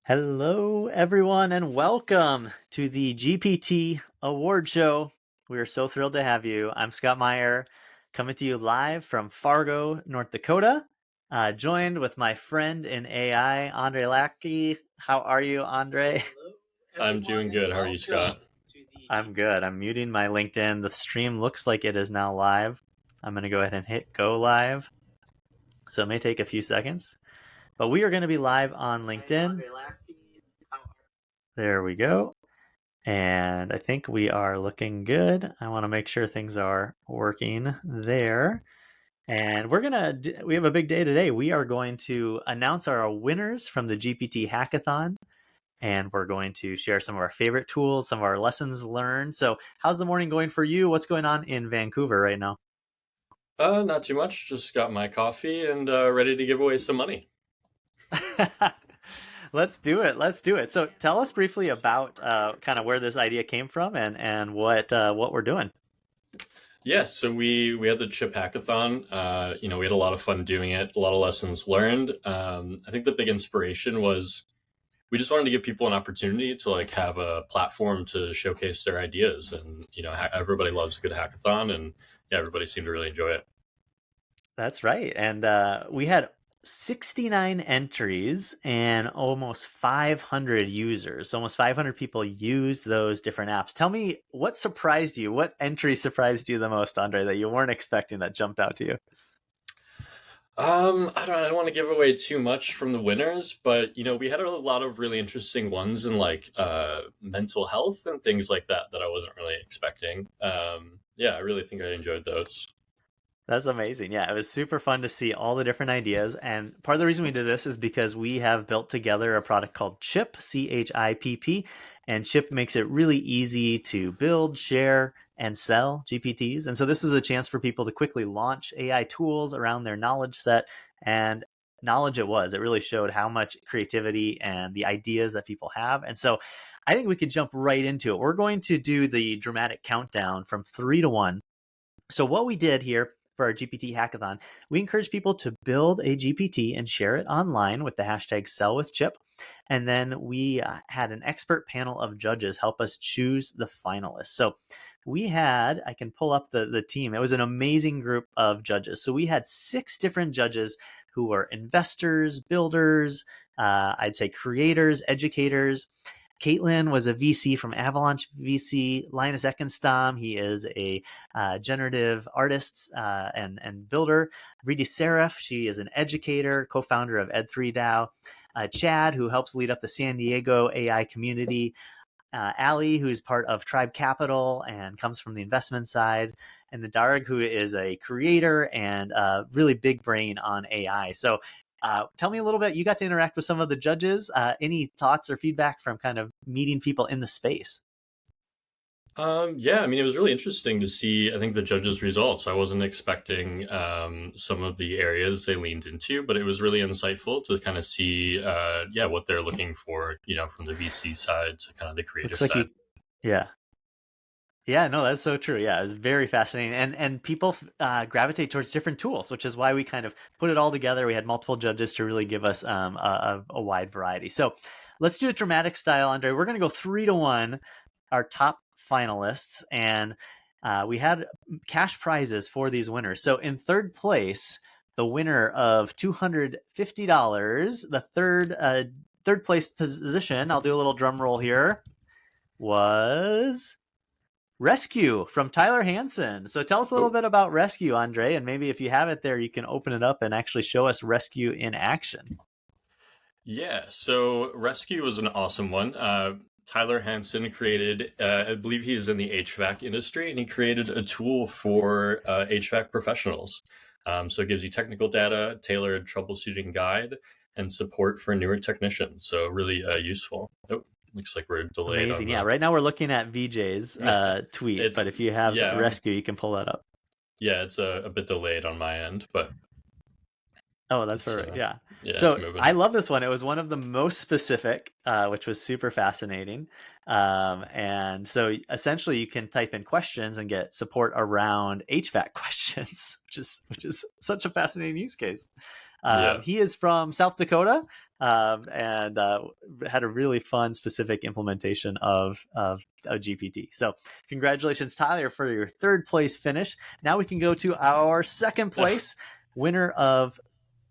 Hello, everyone, and welcome to the GPT Award Show. We are so thrilled to have you. I'm Scott Meyer, coming to you live from Fargo, North Dakota, joined with my friend in AI, Andre Lackey. How are you, Andre? I'm doing good. How are you, Scott? I'm good. I'm muting my LinkedIn. The stream looks like it is now live. I'm going to go ahead and hit go live. So it may take a few seconds, but we are going to be live on LinkedIn. There we go. And I think we are looking good. I want to make sure things are working there. And we have a big day today. We are going to announce our winners from the GPT Hackathon. And we're going to share some of our favorite tools, some of our lessons learned. So, how's the morning going for you? What's going on in Vancouver right now? Not too much. Just got my coffee and ready to give away some money. Let's do it. Let's do it. So, tell us briefly about kind of where this idea came from and what we're doing. Yeah, so we had the Chipp Hackathon. We had a lot of fun doing it. A lot of lessons learned. I think the big inspiration was we just wanted to give people an opportunity to have a platform to showcase their ideas, and everybody loves a good hackathon, and yeah, everybody seemed to really enjoy it. That's right. And we had 69 entries and almost 500 users. So almost 500 people use those different apps. Tell me what surprised you? What entry surprised you the most, Andre, that you weren't expecting that jumped out to you? I don't want to give away too much from the winners, but we had a lot of really interesting ones in mental health and things like that I wasn't really expecting. Yeah, I really think I enjoyed those. That's amazing. Yeah, it was super fun to see all the different ideas. And part of the reason we did this is because we have built together a product called Chipp, Chipp. And Chipp makes it really easy to build, share, and sell GPTs. And so this is a chance for people to quickly launch AI tools around their knowledge set. And knowledge it was. It really showed how much creativity and the ideas that people have. And so I think we could jump right into it. We're going to do the dramatic countdown from 3 to 1. So what we did here for our GPT hackathon, we encourage people to build a GPT and share it online with the hashtag #SellWithChip. And then we had an expert panel of judges help us choose the finalists. So I can pull up the team. It was an amazing group of judges. So we had 6 different judges who were investors, builders, I'd say creators, educators. Caitlin was a VC from Avalanche VC. Linus Eckenstam, he is a generative artist and builder. Riti Seraph, she is an educator, co-founder of Ed3DAO. Chad, who helps lead up the San Diego AI community. Ali, who's part of Tribe Capital and comes from the investment side. And the Darg, who is a creator and a really big brain on AI. So tell me a little bit. You got to interact with some of the judges. Any thoughts or feedback from kind of meeting people in the space? Yeah, I mean, it was really interesting to see, I think, the judges' results. I wasn't expecting some of the areas they leaned into, but it was really insightful to kind of see, yeah, what they're looking for, from the VC side to kind of the creative Looks like side. yeah. Yeah, no, that's so true. Yeah, it was very fascinating, and people gravitate towards different tools, which is why we kind of put it all together. We had multiple judges to really give us a wide variety. So let's do a dramatic style, Andre. We're going to go 3 to 1, our top finalists, and we had cash prizes for these winners. So in third place, the winner of $250, the third place position. I'll do a little drum roll here. Was Rescue from Tyler Hansen. So tell us a little Oh, bit about Rescue, Andre, and maybe if you have it there, you can open it up and actually show us Rescue in action. yeah. So Rescue was an awesome one. Tyler Hansen created, I believe he is in the HVAC industry, and he created a tool for HVAC professionals. So it gives you technical data, tailored troubleshooting guide, and support for newer technicians. So really useful. Oh, looks like we're delayed on Amazing. Yeah, the. right now we're looking at VJ's tweet, but It's if you have yeah, Rescue, you can pull that up. yeah. It's a bit delayed on my end, but Oh, that's it's perfect. Yeah. yeah, it's So moving. I love this one. It was one of the most specific, which was super fascinating. And so essentially, you can type in questions and get support around HVAC questions, which is such a fascinating use case. Yeah. He is from South Dakota. and had a really fun, specific implementation of a GPT. So congratulations, Tyler, for your third place finish. Now we can go to our second place winner of.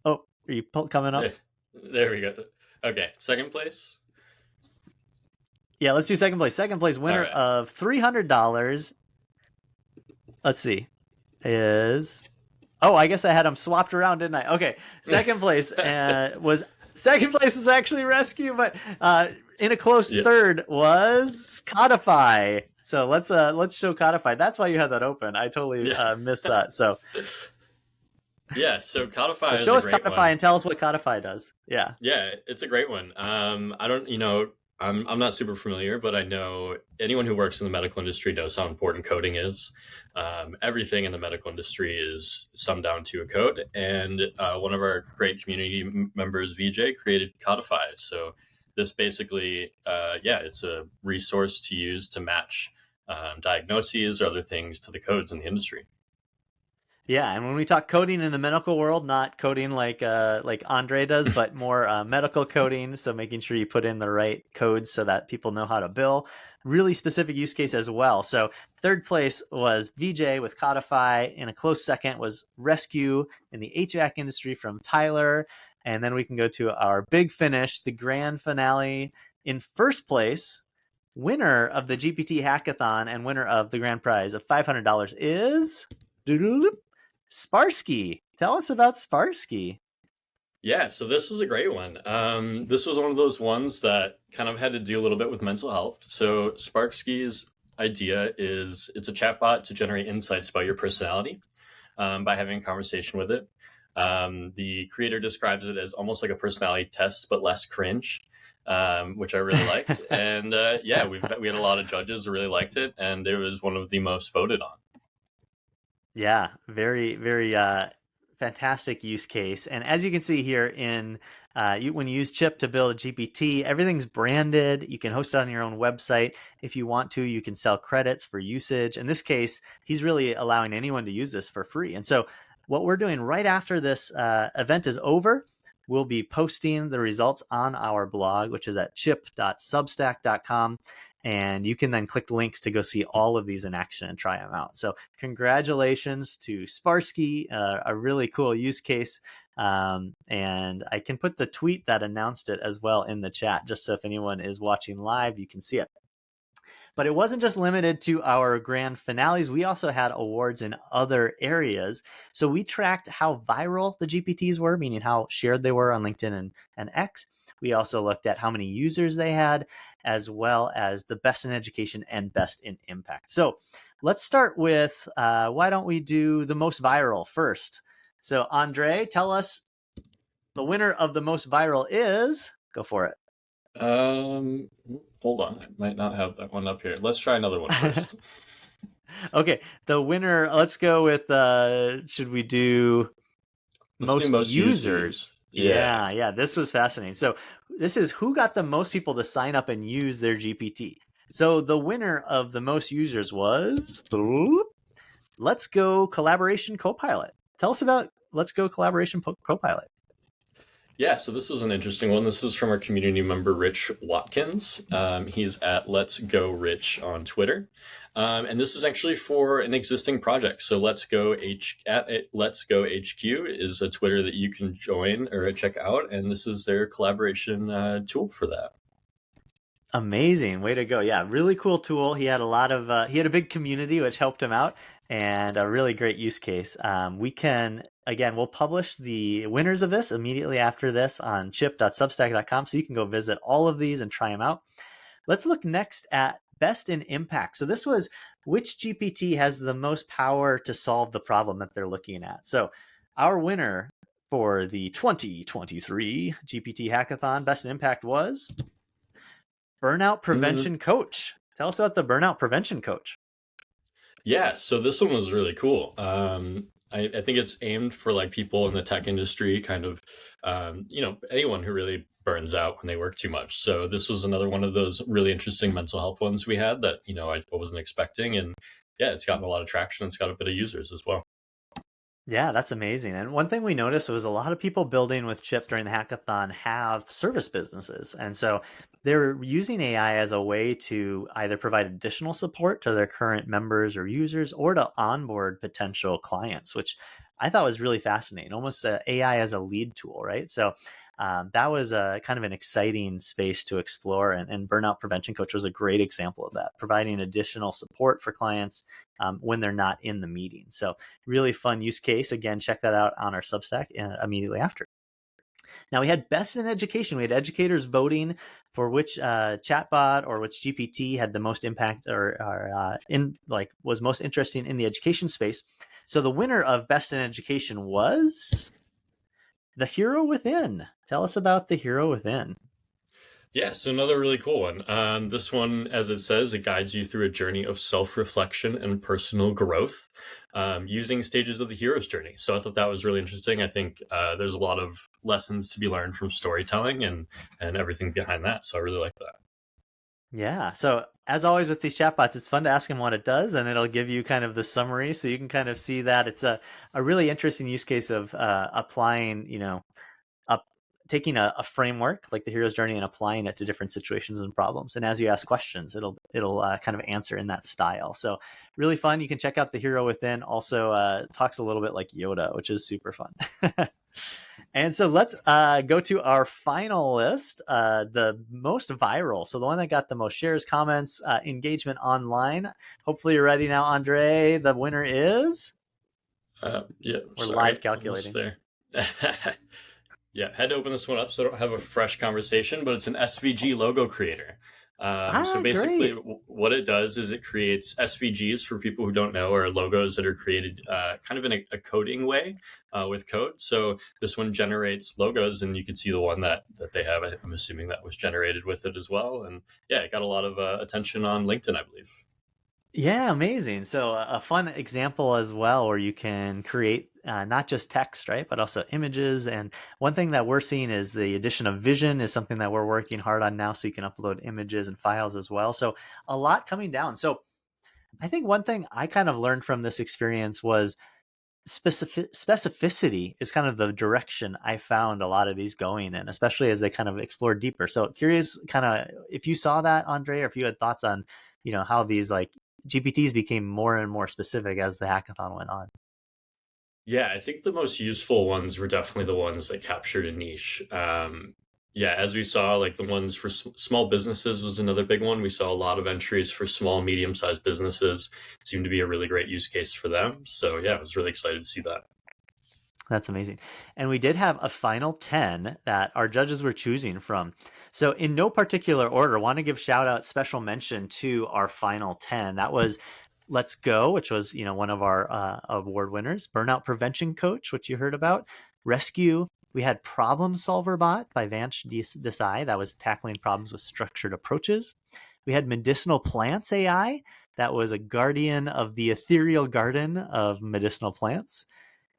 Oh, are you coming up? There we go. Okay, second place. Yeah, let's do second place. Second place winner of $300. Let's see, is I guess I had them swapped around, didn't I? Okay, second place was actually Rescue, but in a close third was Codify. So let's show Codify. That's why you had that open. I totally missed that. So yeah, so Codify. So show us Codify and tell us what Codify does. Yeah, it's a great one. I don't, I'm not super familiar, but I know anyone who works in the medical industry knows how important coding is. Everything in the medical industry is summed down to a code. And one of our great community members, VJ, created Codify. So this basically, it's a resource to use to match diagnoses or other things to the codes in the industry. Yeah, and when we talk coding in the medical world, not coding like Andre does, but more medical coding. So making sure you put in the right codes so that people know how to bill. Really specific use case as well. So third place was VJ with Codify. In a close second was Rescue in the HVAC industry from Tyler. And then we can go to our big finish, the grand finale. In first place, winner of the GPT Hackathon and winner of the grand prize of $500 is Sparsky. Tell us about Sparsky. Yeah, so this was a great one. This was one of those ones that kind of had to do a little bit with mental health. So Sparsky's idea is it's a chatbot to generate insights about your personality by having a conversation with it. The creator describes it as almost like a personality test, but less cringe, which I really liked. And we had a lot of judges who really liked it, and it was one of the most voted on. Yeah, very, very fantastic use case. And as you can see here when you use Chipp to build a GPT, everything's branded. You can host it on your own website. If you want to, you can sell credits for usage. In this case, he's really allowing anyone to use this for free. And so what we're doing right after this event is over, we'll be posting the results on our blog, which is at chipp.substack.com. And you can then click links to go see all of these in action and try them out. So congratulations to Sparsky, a really cool use case. And I can put the tweet that announced it as well in the chat, just so if anyone is watching live, you can see it. But it wasn't just limited to our grand finales. We also had awards in other areas. So we tracked how viral the GPTs were, meaning how shared they were on LinkedIn and X. We also looked at how many users they had, as well as the best in education and best in impact. So let's start with, why don't we do the most viral first? So Andre, tell us the winner of the most viral is, go for it. Hold on, I might not have that one up here. Let's try another one first. Okay, the winner, let's go with, should we do most users? Yeah, this was fascinating. So this is who got the most people to sign up and use their GPT. So the winner of the most users was Let's Go Collaboration Copilot. Tell us about Let's Go Collaboration Copilot. Yeah, so this was an interesting one. This is from our community member, Rich Watkins. He's at Let's Go Rich on Twitter. And this is actually for an existing project. So Let's Go HQ is a Twitter that you can join or check out. And this is their collaboration tool for that. Amazing. Way to go. Yeah, really cool tool. He had a big community, which helped him out, and a really great use case. We'll publish the winners of this immediately after this on chipp.substack.com, so you can go visit all of these and try them out. Let's look next at best in impact. So this was which GPT has the most power to solve the problem that they're looking at. So our winner for the 2023 GPT Hackathon Best in Impact was Burnout Prevention Coach. Tell us about the Burnout Prevention Coach. Yeah, so this one was really cool. I think it's aimed for like people in the tech industry, kind of, anyone who really burns out when they work too much. So this was another one of those really interesting mental health ones we had that, I wasn't expecting. And yeah, it's gotten a lot of traction. It's got a bit of users as well. Yeah, that's amazing. And one thing we noticed was a lot of people building with Chip during the hackathon have service businesses. And so they're using AI as a way to either provide additional support to their current members or users or to onboard potential clients, which I thought was really fascinating, almost AI as a lead tool, right? So that was a kind of an exciting space to explore. And Burnout Prevention Coach was a great example of that, providing additional support for clients when they're not in the meeting. So really fun use case. Again, check that out on our Substack immediately after. Now we had best in education. We had educators voting for which chatbot or which GPT had the most impact or in like was most interesting in the education space. So the winner of best in education was the Hero Within. Tell us about the Hero Within. Yeah, so another really cool one. This one, as it says, it guides you through a journey of self-reflection and personal growth using stages of the hero's journey. So I thought that was really interesting. I think there's a lot of lessons to be learned from storytelling and everything behind that. So I really like that. Yeah. So as always with these chatbots, it's fun to ask them what it does, and it'll give you kind of the summary, so you can kind of see that it's a really interesting use case of applying, up taking a framework like the hero's journey and applying it to different situations and problems. And as you ask questions, it'll kind of answer in that style. So really fun. You can check out the Hero Within. Also talks a little bit like Yoda, which is super fun. And so let's go to our final list, the most viral. So the one that got the most shares, comments, engagement online. Hopefully you're ready now, Andre. The winner is. Yeah, We're sorry, live almost calculating. there. Yeah, had to open this one up so I don't have a fresh conversation, but it's an SVG logo creator. So basically, Great. what it does is it creates SVGs for people who don't know, or logos that are created kind of in a coding way with code. So this one generates logos, and you can see the one that they have. I'm assuming that was generated with it as well. And yeah, it got a lot of attention on LinkedIn, I believe. Yeah, amazing. So a fun example as well where you can create not just text, right, but also images. And one thing that we're seeing is the addition of vision is something that we're working hard on now. So you can upload images and files as well. So a lot coming down. So I think one thing I kind of learned from this experience was specificity is kind of the direction I found a lot of these going in, especially as they kind of explore deeper. So curious, kind of, if you saw that, Andre, or if you had thoughts on, how these like GPTs became more and more specific as the hackathon went on. Yeah, I think the most useful ones were definitely the ones that captured a niche. Yeah, as we saw, like the ones for small businesses was another big one. We saw a lot of entries for small, medium-sized businesses. Seemed to be a really great use case for them. So yeah, I was really excited to see that. That's amazing. And we did have a final 10 that our judges were choosing from. So, in no particular order, want to give shout out, special mention to our final 10. That was Let's Go, which was, one of our award winners, Burnout Prevention Coach, which you heard about, Rescue. We had Problem Solver Bot by Vanch Desai. That was tackling problems with structured approaches. We had Medicinal Plants AI. That was a guardian of the ethereal garden of medicinal plants.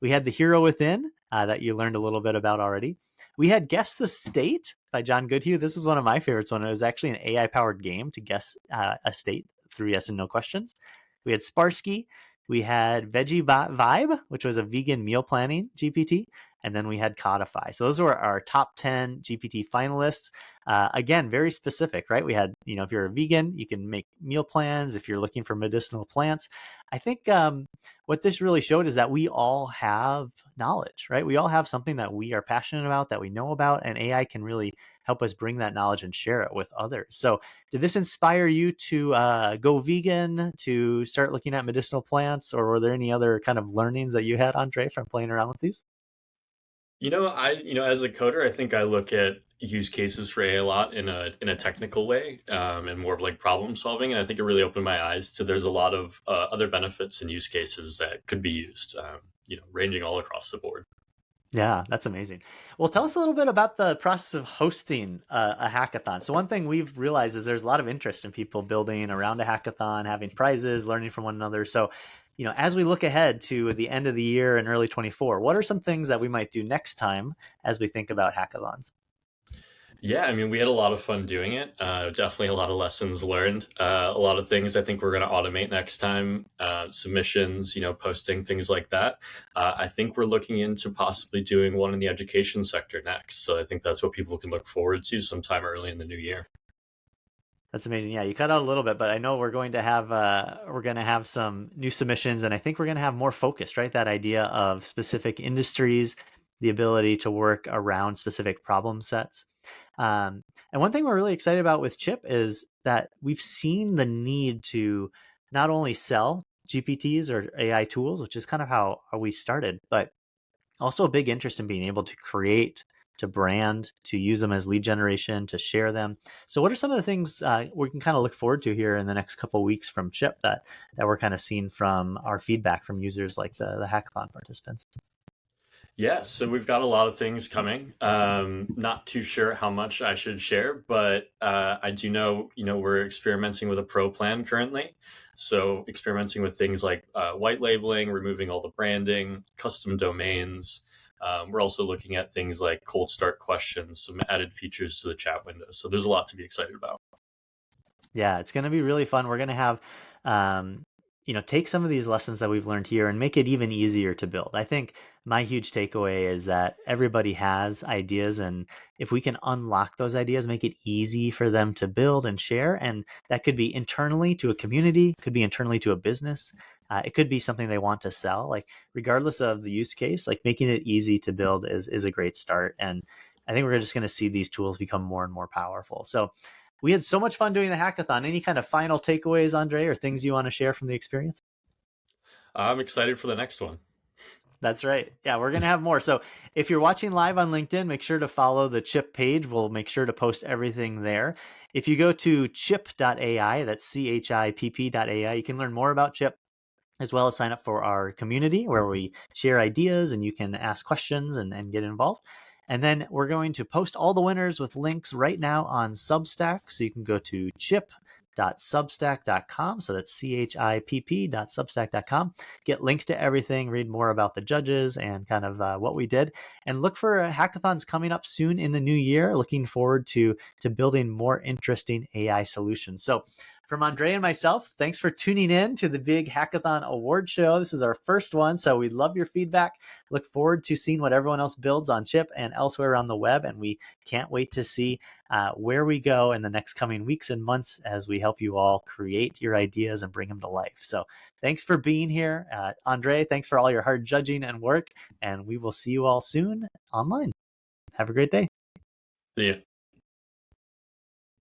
We had The Hero Within, that you learned a little bit about already. We had Guess the State by John Goodhue. This is one of my favorites. It was actually an AI powered game to guess a state through yes and no questions. We had Sparsky. We had Veggie Vibe, which was a vegan meal planning GPT. And then we had Codify. So those were our top 10 GPT finalists. Again, very specific, right? We had, if you're a vegan, you can make meal plans. If you're looking for medicinal plants, I think what this really showed is that we all have knowledge, right? We all have something that we are passionate about, that we know about, and AI can really help us bring that knowledge and share it with others. So, did this inspire you to go vegan, to start looking at medicinal plants, or were there any other kind of learnings that you had, Andre, from playing around with these? As a coder, I think I look at use cases for AI a lot in a technical way, and more of like problem solving. And I think it really opened my eyes to there's a lot of other benefits and use cases that could be used, ranging all across the board. Yeah, that's amazing. Well, tell us a little bit about the process of hosting a hackathon. So, one thing we've realized is there's a lot of interest in people building around a hackathon, having prizes, learning from one another. So, as we look ahead to the end of the year and early 24, what are some things that we might do next time as we think about hackathons? Yeah, I mean, we had a lot of fun doing it. Definitely a lot of lessons learned. A lot of things I think we're going to automate next time. Submissions, posting things like that. I think we're looking into possibly doing one in the education sector next. So I think that's what people can look forward to sometime early in the new year. That's amazing. Yeah, you cut out a little bit, but I know we're going to have some new submissions, and I think we're going to have more focused, right? That idea of specific industries, the ability to work around specific problem sets. And one thing we're really excited about with Chip is that we've seen the need to not only sell GPTs or AI tools, which is kind of how we started, but also a big interest in being able to create, to brand, to use them as lead generation, to share them. So what are some of the things we can kind of look forward to here in the next couple of weeks from Chip that we're kind of seeing from our feedback from users like the hackathon participants? Yeah, so we've got a lot of things coming. Not too sure how much I should share, but I do know, we're experimenting with a pro plan currently. So experimenting with things like white labeling, removing all the branding, custom domains. We're also looking at things like cold start questions, some added features to the chat window. So there's a lot to be excited about. Yeah, it's going to be really fun. We're going to have, um, take some of these lessons that we've learned here and make it even easier to build. I think my huge takeaway is that everybody has ideas, and if we can unlock those ideas, make it easy for them to build and share, and that could be internally to a community, could be internally to a business. It could be something they want to sell. Like regardless of the use case, like making it easy to build is a great start. And I think we're just going to see these tools become more and more powerful. So we had so much fun doing the hackathon. Any kind of final takeaways, Andre, or things you want to share from the experience? I'm excited for the next one. That's right. Yeah, we're going to have more. So if you're watching live on LinkedIn, make sure to follow the Chip page. We'll make sure to post everything there. If you go to chip.ai, that's CHIPP.ai, you can learn more about Chip as well as sign up for our community where we share ideas and you can ask questions and get involved. And then we're going to post all the winners with links right now on Substack. So you can go to chip.substack.com. So that's CHIPP.substack.com. Get links to everything, read more about the judges and kind of what we did. And look for hackathons coming up soon in the new year. Looking forward to building more interesting AI solutions. So from Andre and myself, thanks for tuning in to the big Hackathon Award Show. This is our first one, so we love your feedback. Look forward to seeing what everyone else builds on Chip and elsewhere on the web, and we can't wait to see where we go in the next coming weeks and months as we help you all create your ideas and bring them to life. So thanks for being here. Andre, thanks for all your hard judging and work, and we will see you all soon online. Have a great day. See ya.